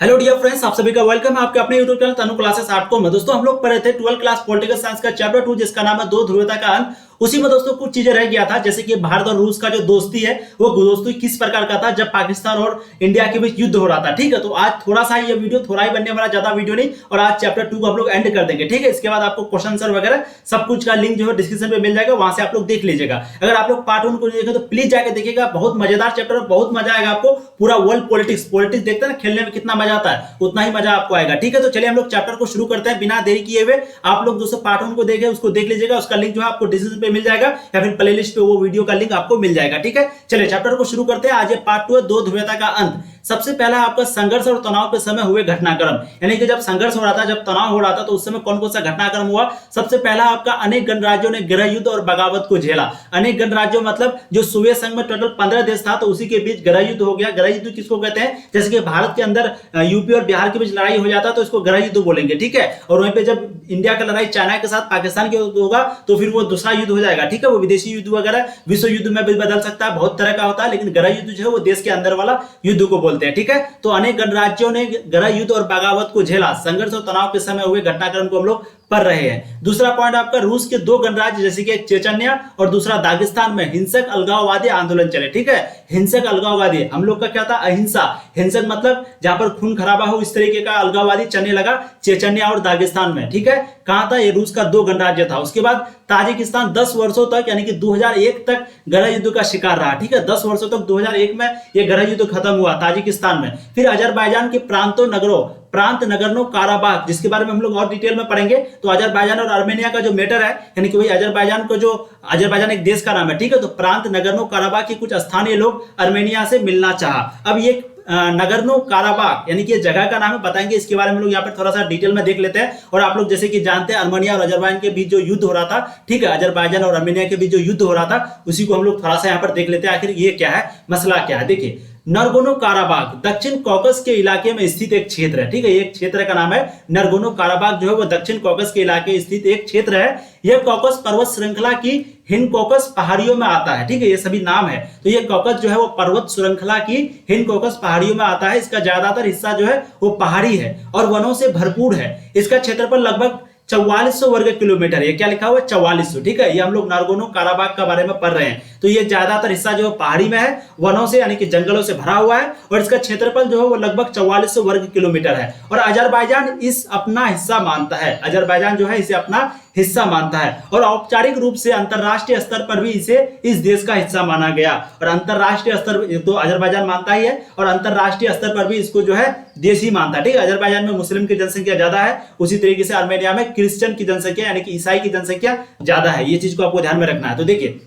Hello dear friends, आप सभी का वेलकम है आपके अपने यूट्यूब चैनल तनु क्लासेस आर्ट में। दोस्तों हम लोग पढ़े थे 12th क्लास पॉलिटिकल साइंस का चैप्टर 2 जिसका नाम है दो ध्रुवता का अंत। उसी में दोस्तों कुछ चीजें रह गया था, जैसे कि भारत और रूस का जो दोस्ती है वो दोस्ती किस प्रकार का था जब पाकिस्तान और इंडिया के बीच युद्ध हो रहा था। ठीक है, तो आज थोड़ा सा ये वीडियो थोड़ा ही बनने वाला, ज्यादा वीडियो नहीं, और आज चैप्टर 2 को हम लोग एंड कर देंगे। ठीक है, इसके बाद आपको क्वेश्चन आंसर वगैरह सब कुछ का लिंक जो है डिस्क्रिप्शन में मिल जाएगा, वहां से आप लोग देख लीजिएगा। अगर आप लोग पार्ट 1 को देखें तो प्लीज जाकर देखिएगा, बहुत मजेदार चैप्टर है, बहुत मजा आएगा आपको। पूरा वर्ल्ड पॉलिटिक्स देखते हैं ना, खेलने में कितना मजा आता है उतना ही मजा आपको आएगा। ठीक है, तो चलिए हम लोग चैप्टर को शुरू करते हैं बिना देरी किए हुए। आप लोग दोस्तों पार्ट 1 को देखे उसको देख लीजिएगा, उसका लिंक जो है आपको डिस्क्रिप्शन पे मिल जाएगा या फिर प्लेलिस्ट पे वो वीडियो का लिंक आपको मिल जाएगा। ठीक है, चलिए चैप्टर को शुरू करते हैं। आज ये पार्ट 2 है, दो ध्रुवता का अंत। सबसे पहला आपका संघर्ष और तनाव के समय हुए घटनाक्रम, यानी कि जब संघर्ष हो रहा था, जब तनाव हो रहा था, तो उस समय कौन कौन सा घटनाक्रम हुआ। सबसे पहला आपका अनेक गणराज्यों ने गृह युद्ध और बगावत को झेला। अनेक गणराज्यों मतलब जो सोवियत संघ में टोटल 15 देश था, तो उसी के बीच गृह युद्ध हो गया। गृह युद्ध किसको कहते हैं, जैसे कि भारत के अंदर यूपी और बिहार के बीच लड़ाई हो जाता तो इसको गृह युद्ध बोलेंगे। ठीक है, और वहीं पे जब इंडिया का लड़ाई चाइना के साथ पाकिस्तान के होगा तो फिर वो दूसरा युद्ध हो जाएगा। ठीक है, वो विदेशी युद्ध वगैरह विश्व युद्ध में भी बदल सकता है, बहुत तरह का होता है, लेकिन गृह युद्ध जो है वो देश के अंदर वाला युद्ध को बोलते हैं। ठीक है, तो अनेक गणराज्यों ने गृह युद्ध और बगावत को झेला। संघर्ष और तनाव के समय हुए घटनाक्रम को हम लोग पढ़ रहे हैं। दूसरा पॉइंट आपका रूस के दो गणराज्य जैसे कि चेचन्या और दूसरा दागिस्तान में हिंसक अलगाववादी आंदोलन चले। ठीक है, हिंसक अलगाववादी, हम लोग का क्या था, अहिंसा। हिंसक मतलब जहां पर खून खराबा हो, इस तरीके का अलगाववादी चलने लगा चेचन्या और दागिस्तान में। ठीक है, कहां था ये, रूस का दो गणराज्य था। उसके बाद ताजिकिस्तान 10 वर्षों तक यानी कि 2001 तक गृह युद्ध का शिकार रहा। ठीक है, 10 वर्षों तक 2001 में यह गृह युद्ध खत्म हुआ ताजिकिस्तान में। फिर अजरबैजान के प्रांत नगरनो काराबाग, जिसके बारे में हम लोग और डिटेल में पढ़ेंगे। तो अजरबैजान और आर्मेनिया का जो मैटर है, यानी कि वही अजरबैजान एक देश का नाम है। ठीक है, तो प्रांत नगरनो काराबाग के कुछ स्थानीय लोग आर्मेनिया से मिलना चाहा। अब ये नगरनो काराबाग यानी कि जगह का नाम है, बताएंगे इसके बारे में लोग यहाँ पर थोड़ा सा डिटेल में देख लेते हैं। और आप लोग जैसे कि जानते हैं आर्मेनिया और अजरबैजान के बीच जो युद्ध हो रहा था, ठीक है, अजरबैजान और आर्मेनिया के बीच जो युद्ध हो रहा था उसी को हम लोग थोड़ा सा यहाँ पर देख लेते हैं, आखिर ये क्या है, मसला क्या है। देखिए, नरगोनो काराबाग दक्षिण कॉकस के इलाके में स्थित एक क्षेत्र है। ठीक है, एक क्षेत्र का नाम है नरगोनो काराबाग, जो है वो दक्षिण कॉकस के इलाके स्थित एक क्षेत्र है। यह कॉकस पर्वत श्रृंखला की हिंद कॉकस पहाड़ियों में आता है। ठीक है, ये सभी नाम है। तो ये कॉकस जो है वो पर्वत श्रृंखला की हिंद कॉकस पहाड़ियों में आता है। इसका ज्यादातर हिस्सा जो है वो पहाड़ी है और वनों से भरपूर है। इसका क्षेत्रफल लगभग 4400 वर्ग किलोमीटर। ये क्या लिखा हुआ है, 4400। ठीक है, ये हम लोग नारगोनो काराबाग का बारे में पढ़ रहे हैं। तो ये ज्यादातर हिस्सा जो पहाड़ी में है, वनों से यानी कि जंगलों से भरा हुआ है, और इसका क्षेत्रफल जो है वो लगभग 4400 वर्ग किलोमीटर है। और अजरबैजान इस अपना हिस्सा मानता है, अजरबैजान जो है इसे अपना हिस्सा मानता है, और औपचारिक रूप से अंतरराष्ट्रीय स्तर पर भी इसे इस देश का हिस्सा माना गया। और अंतरराष्ट्रीय स्तर तो अजरबैजान मानता ही है, और अंतरराष्ट्रीय स्तर पर भी इसको जो है देश ही मानता है। ठीक है, अजरबैजान में मुस्लिम की जनसंख्या ज्यादा है, उसी तरीके से आर्मेनिया में क्रिश्चियन की जनसंख्या यानी कि ईसाई की जनसंख्या ज्यादा है। ये चीज को आपको ध्यान में रखना है। तो देखिए,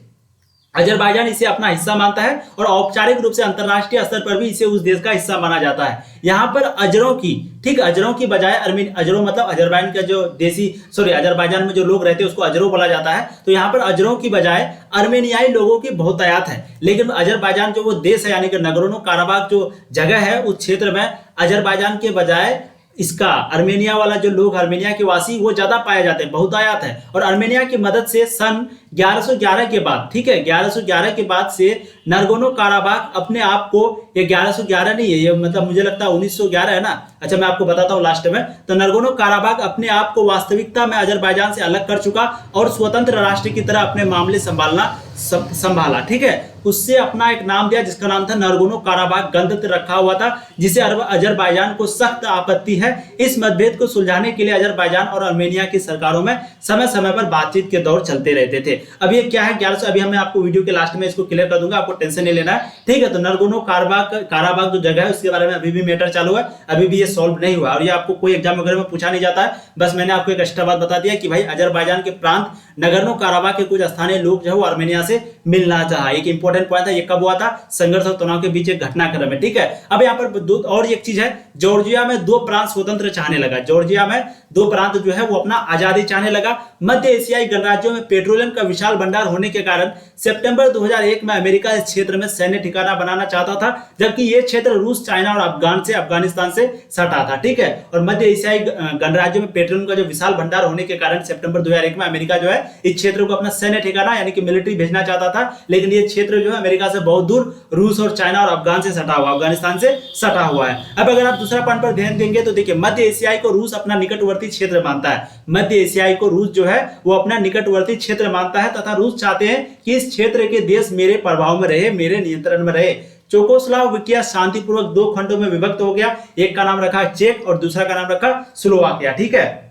अजरबैजान इसे अपना हिस्सा मानता है और औपचारिक रूप से अंतरराष्ट्रीय स्तर पर भी इसे उस देश का हिस्सा माना जाता है। यहाँ पर अजरों की, ठीक, अजरों की बजाय अजरों मतलब अजरबैजान का जो अजरबैजान में जो लोग रहते हैं उसको अजरों बोला जाता है। तो यहाँ पर अजरों की बजाय आर्मेनियाई लोगों की बहुतायत है। लेकिन अजरबैजान जो वो देश है यानी कि नगरोनो काराबाग जो जगह है, उस क्षेत्र में अजरबैजान के बजाय इसका आर्मेनिया वाला जो लोग, आर्मेनिया के वासी, वो ज्यादा पाए जाते हैं, बहुतायत है। और आर्मेनिया की मदद से सन 1111 के बाद, ठीक है, 1111 के बाद से नरगोनो काराबाग अपने आप को, ये 1111 नहीं है, ये मतलब मुझे लगता है 1911 है ना। अच्छा, मैं आपको बताता हूँ लास्ट में। तो नरगोनो काराबाग अपने आप को वास्तविकता में अजरबैजान से अलग कर चुका और स्वतंत्र राष्ट्र की तरह अपने मामले संभाला। ठीक है, उससे अपना एक नाम दिया जिसका नाम था नरगोनो काराबाग, गणतंत्र रखा हुआ था, जिसे अजरबैजान को सख्त आपत्ति है। इस मतभेद को सुलझाने के लिए अजरबैजान और आर्मेनिया की सरकारों में समय समय पर बातचीत के दौर चलते रहते थे। अब ये क्या है 1100, अभी मैं आपको वीडियो के लास्ट में इसको क्लियर कर दूंगा, आपको टेंशन नहीं लेना है। ठीक है, तो नरगोनो काराबाग जो जगह है उसके बारे में अभी भी मैटर चालू है, अभी भी ये सॉल्व नहीं हुआ, और ये आपको कोई एग्जाम वगैरह में पूछा नहीं जाता है। बस मैंने आपको एक एक्स्ट्रा बात बता दिया कि भाई अजरबैजान के प्रांत नगरनो काराबाग के कुछ स्थानीय लोग जो है वो आर्मेनिया से मिलना चाहा। एक इंपॉर्टेंट पॉइंट था, ये कब हुआ था, संघर्ष और तनाव के बीच एक घटनाक्रम है। ठीक है, अब यहाँ पर और एक चीज है, जॉर्जिया में दो प्रांत स्वतंत्र चाहने लगा। जॉर्जिया में दो प्रांत जो है वो अपना आजादी चाहने लगा। मध्य एशियाई गणराज्यों में पेट्रोलियम का विशाल भंडार होने के कारण सितंबर 2001 में अमेरिका इस क्षेत्र में सैन्य ठिकाना बनाना चाहता था, जबकि ये क्षेत्र रूस, चाइना और अफगानिस्तान से सटा था। ठीक है, और मध्य एशियाई गणराज्यों में पेट्रोलियम का जो विशाल भंडार होने के कारण सितंबर 2001 में अमेरिका जो है इस क्षेत्र को अपना सैन्य ठिकाना यानी कि मिलिट्री भेजना चाहता था, लेकिन ये क्षेत्र जो है अमेरिका से बहुत दूर रूस और चाइना और अफगानिस्तान से सटा हुआ है। अब अगर आप दूसरा पॉइंट पर ध्यान देंगे तो देखिए, मध्य एशियाई को रूस अपना निकटवर्ती क्षेत्र मानता है। मध्य एशियाई को रूस जो है वो अपना निकटवर्ती क्षेत्र मानता है तथा रूस चाहते हैं कि इस क्षेत्र के देश मेरे प्रभाव में रहे, मेरे नियंत्रण में रहे। चेकोस्लोवाकिया शांतिपूर्वक दो खंडों में विभक्त हो गया, एक का नाम रखा चेक और दूसरा का नाम रखा स्लोवाकिया। ठीक है,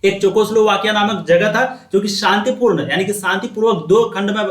एक चेकोस्लोवाकिया नामक जगह था जो कि शांतिपूर्ण यानी कि शांतिपूर्वक दो खंड में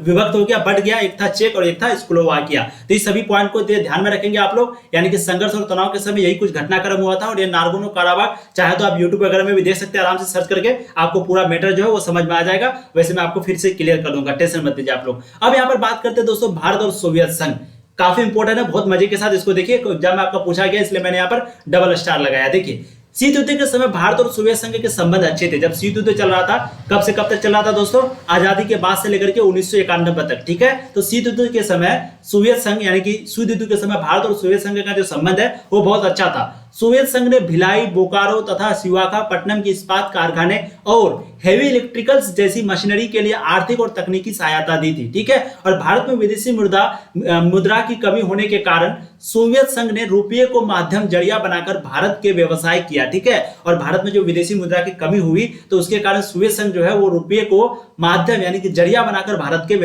विभक्त हो गया, बढ़ गया, एक था चेक और एक था स्लोवाकिया। तो इस सभी पॉइंट को ध्यान में रखेंगे आप लोग, यानी कि संघर्ष और तनाव के समय यही कुछ घटनाक्रम हुआ था और ये नागोर्नो काराबाख, चाहे तो आप यूट्यूब वगैरह में भी देख सकते हैं, आराम से सर्च करके आपको पूरा मैटर जो है वो समझ में आ जाएगा। वैसे मैं आपको फिर से क्लियर कर दूंगा, टेंशन मत लीजिए आप लोग। अब यहाँ पर बात करते हैं दोस्तों भारत और सोवियत संघ, काफी इंपॉर्टेंट है, बहुत मजे के साथ इसको देखिए, एग्जाम में आपका पूछा गया इसलिए मैंने यहाँ पर डबल स्टार लगाया। देखिए, शीत युद्ध के समय भारत और सोवियत संघ के संबंध अच्छे थे। जब शीत युद्ध चल रहा था, कब से कब तक चल रहा था दोस्तों? आजादी के बाद से लेकर के 1991 तक। ठीक है, तो शीत युद्ध के समय सोवियत संघ यानी कि शीत युद्ध के समय भारत और सोवियत संघ का जो संबंध है वो बहुत अच्छा था। सोवियत संघ ने भिलाई, बोकारो तथा विशाखापट्टनम की इस्पात कारखाने और हेवी इलेक्ट्रिकल्स जैसी मशीनरी के लिए आर्थिक और तकनीकी सहायता दी थी। ठीक है, और भारत में विदेशी मुद्रा की कमी होने के कारण सोवियत संघ ने रुपये को माध्यम जरिया बनाकर भारत के व्यवसाय किया। ठीक है, और भारत में जो विदेशी मुद्रा की कमी हुई तो उसके कारण सोवियत संघ जो है वो रुपये को माध्यम यानी कि जरिया बनाकर भारत के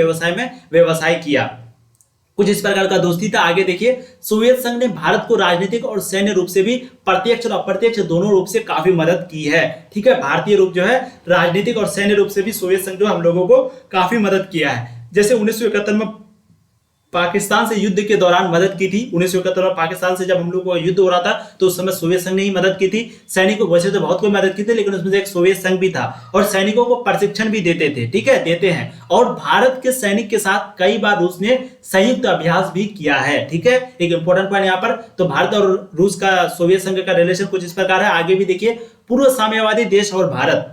व्यवसाय किया। कुछ इस प्रकार का दोस्ती था। आगे देखिए, सोवियत संघ ने भारत को राजनीतिक और सैन्य रूप से भी प्रत्यक्ष और अप्रत्यक्ष दोनों रूप से काफी मदद की है। ठीक है, भारतीय रूप जो है राजनीतिक और सैन्य रूप से भी सोवियत संघ जो हम लोगों को काफी मदद किया है। जैसे 1971 में पाकिस्तान से युद्ध के दौरान मदद की थी। 1971 में पाकिस्तान से जब हम लोग को युद्ध हो रहा था तो उस समय सोवियत संघ ने ही मदद की थी। सैनिकों वैसे तो बहुत कोई मदद की थी, लेकिन उसमें से एक सोवियत संघ भी था और सैनिकों को प्रशिक्षण भी देते थे। ठीक है, देते हैं। और भारत के सैनिक के साथ कई बार रूस ने संयुक्त अभ्यास भी किया है। ठीक है, एक इंपॉर्टेंट पॉइंट यहाँ पर। तो भारत और रूस का, सोवियत संघ का रिलेशन कुछ इस प्रकार है। आगे भी देखिए, पूर्व साम्यवादी देश और भारत,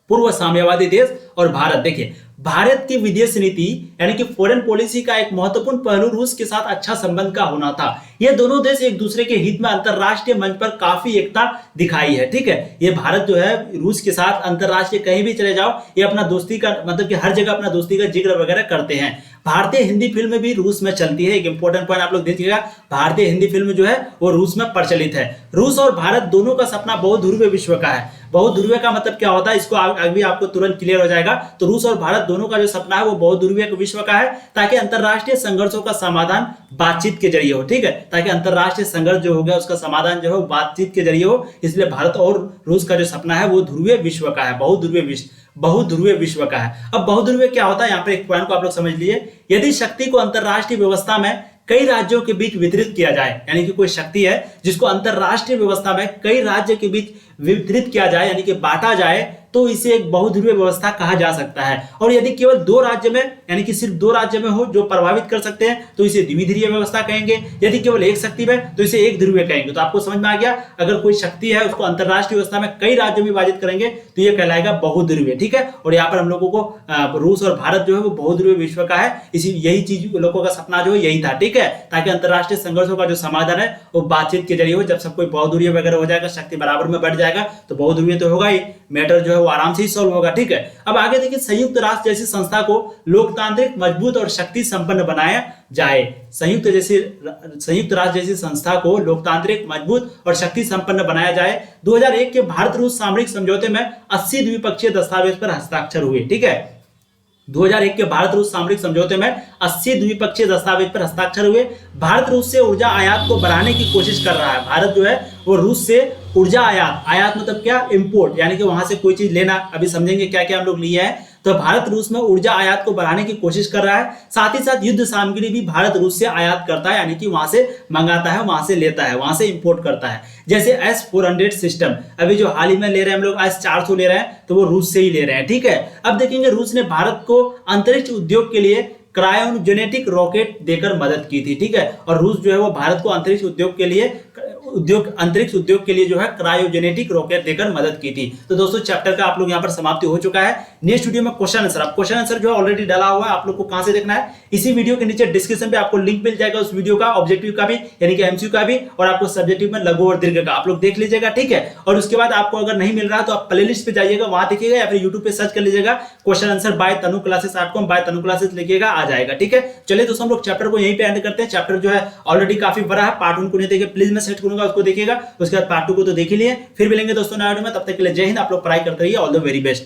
पूर्व साम्यवादी देश और भारत। देखिए, भारत की विदेश नीति यानी कि फॉरेन पॉलिसी का एक महत्वपूर्ण पहलू रूस के साथ अच्छा संबंध का होना था। ये दोनों देश एक दूसरे के हित में अंतरराष्ट्रीय मंच पर काफी एकता दिखाई है। ठीक है, ये भारत जो है रूस के साथ अंतरराष्ट्रीय कहीं भी चले जाओ ये अपना दोस्ती का मतलब कि हर जगह अपना दोस्ती का जिक्र वगैरह करते हैं। भारतीय हिंदी फिल्म भी रूस में चलती है। एक इंपॉर्टेंट पॉइंट आप लोग देखिएगा, भारतीय हिंदी फिल्म जो है वो रूस में प्रचलित है। रूस और भारत दोनों का सपना बहुध्रुवीय विश्व का है। बहुध्रुवीय का मतलब क्या होता है, इसको अभी आपको तुरंत क्लियर हो जाएगा। तो रूस और भारत दोनों का जो सपना है वो बहुध्रुवीय विश्व का है, ताकि अंतरराष्ट्रीय संघर्षों का समाधान बातचीत के जरिए हो। ठीक है, ताकि अंतरराष्ट्रीय संघर्ष जो हो गया उसका समाधान जो है बातचीत के जरिए हो। इसलिए भारत और रूस का जो सपना है वो ध्रुवीय विश्व का है, बहुध्रुवीय विश्व का है। अब बहुध्रुवीय क्या होता है, यहाँ पर एक पॉइंट को आप लोग समझ लीजिए। यदि शक्ति को अंतरराष्ट्रीय व्यवस्था में कई राज्यों के बीच वितरित किया जाए, यानी कि कोई शक्ति है जिसको अंतरराष्ट्रीय व्यवस्था में कई राज्य के बीच वितरित किया जाए यानी कि बांटा जाए, तो इसे एक बहुध्रुवीय व्यवस्था कहा जा सकता है। और यदि केवल दो राज्य में यानी कि सिर्फ दो राज्य में हो जो प्रभावित कर सकते हैं तो इसे द्विध्रुवीय व्यवस्था कहेंगे। यदि केवल एक शक्ति में तो इसे एक ध्रुवीय कहेंगे। तो आपको समझ में आ गया, अगर कोई शक्ति है उसको अंतरराष्ट्रीय व्यवस्था में कई राज्यों में विभाजित करेंगे तो यह कहलाएगा बहुध्रुवीय। ठीक है, और यहाँ पर हम लोगों को रूस और भारत जो है वो बहुध्रुवीय विश्व का है। इसी यही चीज लोगों का सपना जो है यही था। ठीक है, ताकि अंतरराष्ट्रीय संघर्षों का जो समाधान है वो बातचीत के जरिए हो। जब सब कोई बहुध्रुवीय वगैरह हो जाएगा, शक्ति बराबर में बढ़ जाएगा तो बहुध्रुवीय तो होगा ही, मैटर जो है वो आराम से ही सॉल्व होगा। ठीक है, अब आगे देखिए, संयुक्त राष्ट्र जैसी संस्था को लोकतांत्रिक, मजबूत और शक्ति संपन्न बनाया जाए। संयुक्त राष्ट्र जैसी संस्था को लोकतांत्रिक, मजबूत और शक्ति संपन्न बनाया जाए। 2001 के भारत रूस सामरिक समझौते में 80 द्विपक्षीय दस्तावेज पर हस्ताक्षर हुए। ठीक है, 2001 के भारत रूस सामरिक समझौते में 80 द्विपक्षीय दस्तावेज पर हस्ताक्षर हुए। भारत रूस से ऊर्जा आयात को बढ़ाने की कोशिश कर रहा है। भारत जो है वो रूस से ऊर्जा आयात मतलब क्या, इंपोर्ट, यानी कि वहां से कोई चीज लेना। अभी समझेंगे क्या क्या हम लोग लिए हैं। तो भारत रूस में ऊर्जा आयात को बढ़ाने की कोशिश कर रहा है। साथ ही साथ युद्ध सामग्री भी भारत रूस से आयात करता है, यानी कि वहां से मंगाता है, वहां से लेता है, वहां से इंपोर्ट करता है। जैसे S-400 सिस्टम, अभी जो हाल ही में ले रहे हैं हम लोग S-400 ले रहे हैं तो वो रूस से ही ले रहे हैं। ठीक है, अब देखेंगे रूस ने भारत को अंतरिक्ष उद्योग के लिए क्रायोजेनेटिक रॉकेट देकर मदद की थी। ठीक है, और रूस जो है वो भारत को अंतरिक्ष उद्योग के लिए उद्योग अंतरिक्ष उद्योग के लिए जो है क्रायोजेनेटिक रॉकेट देकर मदद की थी। तो दोस्तों चैप्टर का आप लोग यहाँ पर समाप्ति हो चुका है। नेक्स्ट वीडियो में क्वेश्चन आंसर, अब क्वेश्चन आंसर जो है ऑलरेडी डाला हुआ है, आप लोग को कहां से देखना है, इसी वीडियो के नीचे डिस्क्रिप्शन पे आपको लिंक मिल जाएगा उस वीडियो का, ऑब्जेक्टिव का भी यानी कि एमसीक्यू का भी, और आपको सब्जेक्टिव में लघु और दीर्घ का आप लोग देख लीजिएगा, ठीक है। और उसके बाद आपको अगर नहीं मिल रहा तो आप प्लेलिस्ट पे जाइएगा, वहां देखिएगा, या फिर यूट्यूब पे सर्च कर लीजिएगा question answer by Tanu classes .com, by Tanu classes लिखिएगा, आ जाएगा, ठीक है। चलिए दोस्तों हम लोग चैप्टर को यहीं पे एंड करते हैं। चैप्टर जो है ऑलरेडी काफी बड़ा है, पार्ट 1 को नहीं देखे प्लीज मैं सेट करूंगा, उसको देखिएगा। उसके बाद पार्ट 2 को तो देख ही लिए, फिर मिलेंगे दोस्तों नए वीडियो में, तब तक के लिए जय हिंद। आप लोग पढ़ाई करते रहिए, ऑल द वेरी बेस्ट।